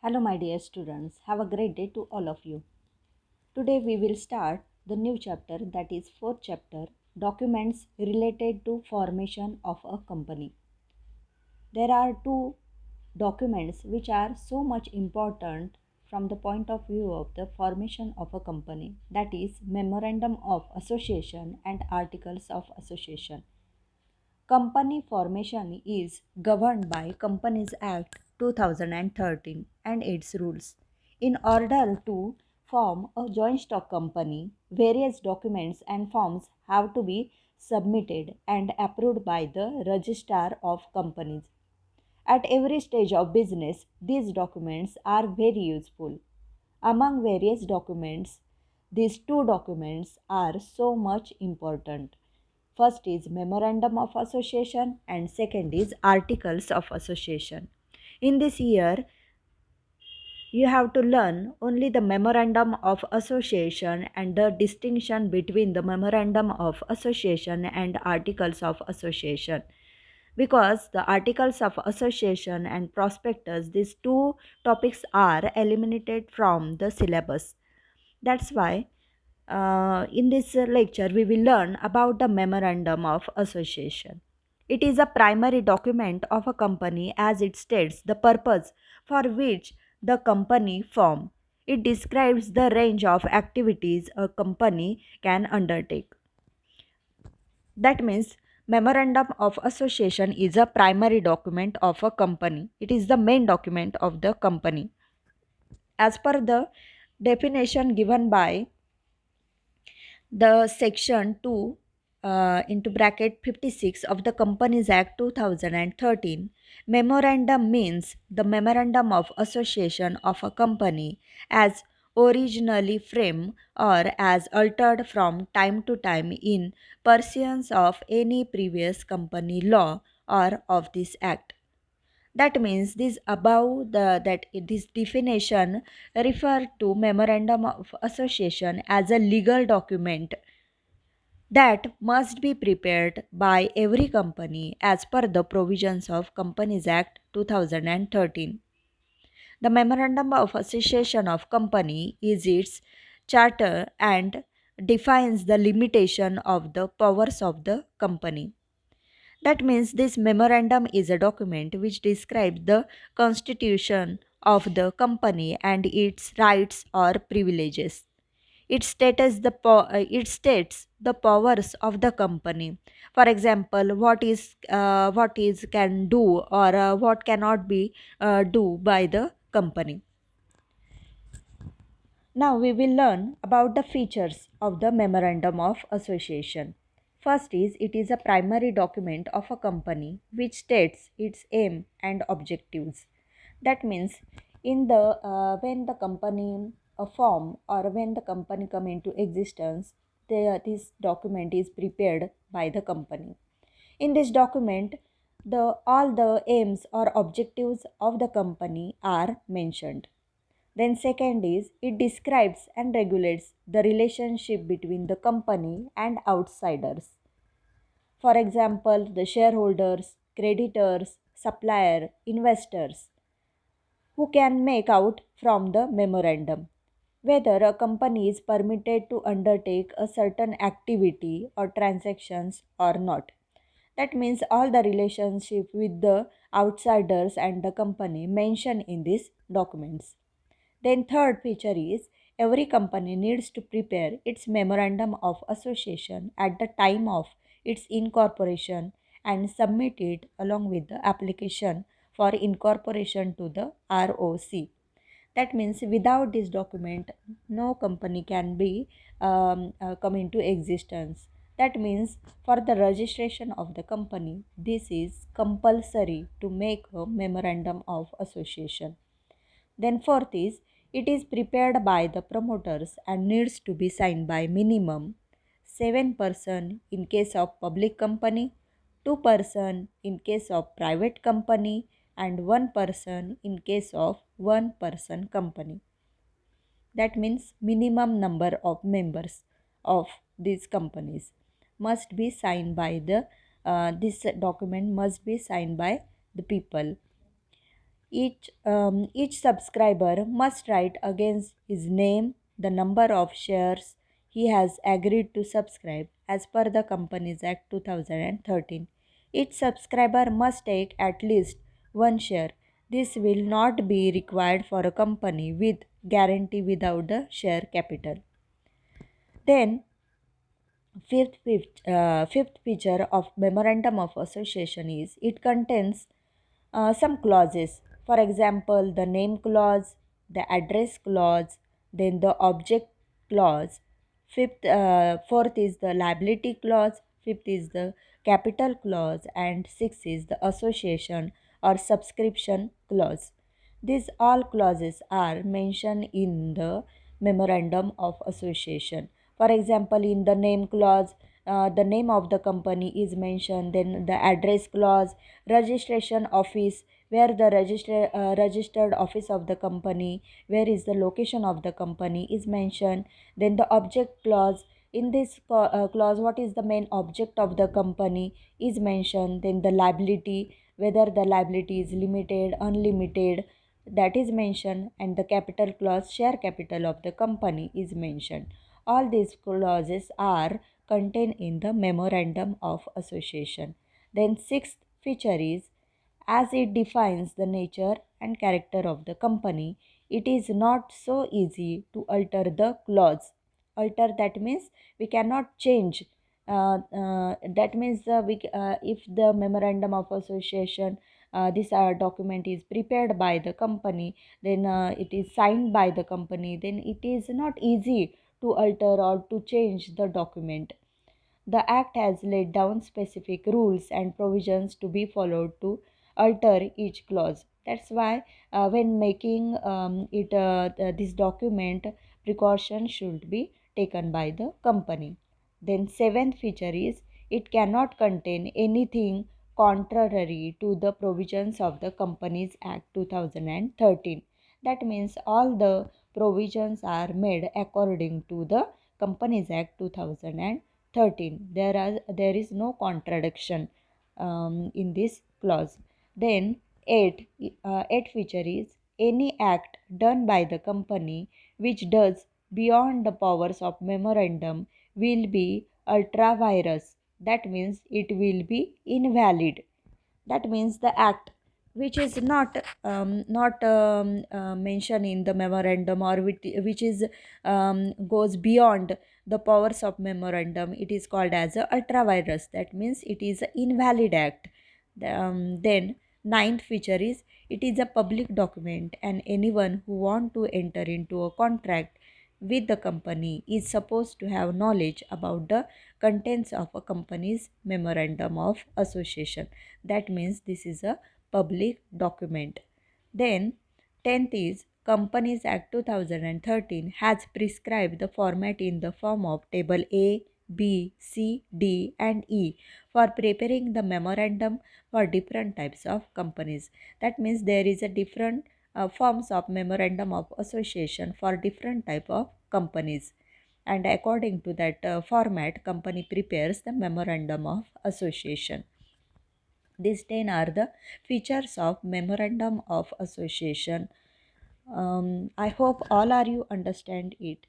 Hello, my dear students. Have a great day to all of you. Today we will start the new chapter, that is fourth chapter, documents related to formation of a company. There are two documents which are so much important from the point of view of the formation of a company, that is memorandum of association and articles of association. Company formation is governed by Companies Act 2013 and its rules. In order to form a joint stock company, various documents and forms have to be submitted and approved by the Registrar of Companies. At every stage of business, these documents are very useful. Among various documents, these two documents are so much important. First is Memorandum of Association and second is Articles of Association. In this year, you have to learn only the Memorandum of Association and the distinction between the Memorandum of Association and Articles of Association. Because the Articles of Association and Prospectus, these two topics are eliminated from the syllabus. That's why in this lecture, we will learn about the Memorandum of Association. It is a primary document of a company as it states the purpose for which the company formed. It describes the range of activities a company can undertake. That means Memorandum of Association is a primary document of a company. It is the main document of the company. As per the definition given by the section 2 into bracket 56 of the Companies Act 2013, memorandum means the memorandum of association of a company as originally framed or as altered from time to time in pursuance of any previous company law or of this act. That means this above the that this definition refer to memorandum of association as a legal document that must be prepared by every company as per the provisions of Companies Act 2013. The Memorandum of Association of Company is its charter and defines the limitation of the powers of the company. That means this memorandum is a document which describes the constitution of the company and its rights or privileges. It states the powers of the company. For example, what is can do or what cannot be do by the company. Now we will learn about the features of the Memorandum of Association. First is it is a primary document of a company which states its aim and objectives. That means in the when the company form or when the company come into existence, this document is prepared by the company. In this document, the all the aims or objectives of the company are mentioned. Then second is it describes and regulates the relationship between the company and outsiders. For example, the shareholders, creditors, supplier, investors who can make out from the memorandum whether a company is permitted to undertake a certain activity or transactions or not. That means all the relationship with the outsiders and the company mentioned in these documents. Then third feature is every company needs to prepare its memorandum of association at the time of its incorporation and submit it along with the application for incorporation to the ROC. That means without this document, no company can be come into existence. That means for the registration of the company, this is compulsory to make a memorandum of association. Then fourth is it is prepared by the promoters and needs to be signed by minimum 7% in case of public company, 2% in case of private company and 1% in case of one person company. That means minimum number of members of these companies must be signed by the this document must be signed by the people. Each subscriber must write against his name the number of shares he has agreed to subscribe as per the Companies Act 2013. Each subscriber must take at least one share. This will not be required for a company with guarantee without the share capital. Then, fifth feature of Memorandum of Association is it contains some clauses. For example, the name clause, the address clause, then the object clause. Fourth is the liability clause. Fifth is the capital clause, and sixth is the association or subscription clause. These all clauses are mentioned in the memorandum of association. For example, in the name clause, the name of the company is mentioned, then the address clause, registration office, where the registered office of the company, where is the location of the company is mentioned, then the object clause. In this clause, what is the main object of the company is mentioned, then the liability, whether the liability is limited, unlimited, that is mentioned, and the capital clause, share capital of the company is mentioned. All these clauses are contained in the memorandum of association. Then sixth feature is, as it defines the nature and character of the company, it is not so easy to alter the clause. Alter, that means we cannot change. That means if the memorandum of association, this document is prepared by the company, then it is signed by the company, then it is not easy to alter or to change the document. The Act has laid down specific rules and provisions to be followed to alter each clause. That's why when making this document, precaution should be taken by the company. Then seventh feature is it cannot contain anything contrary to the provisions of the Companies Act 2013. That means all the provisions are made according to the Companies Act 2013. There is no contradiction in this clause. Then eight feature is any act done by the company which does beyond the powers of memorandum will be ultra virus. That means it will be invalid. That means the act which is not mentioned in the memorandum, or which is goes beyond the powers of memorandum, it is called as a ultra virus. That means it is an invalid act. Then ninth feature is it is a public document, and anyone who want to enter into a contract with the company is supposed to have knowledge about the contents of a company's memorandum of association. That means this is a public document. Then 10th is Companies Act 2013 has prescribed the format in the form of table A, B, C, D and E for preparing the memorandum for different types of companies. That means there is a different forms of memorandum of association for different type of companies, and according to that format company prepares the memorandum of association. These 10 are the features of memorandum of association. I hope all are you understand it.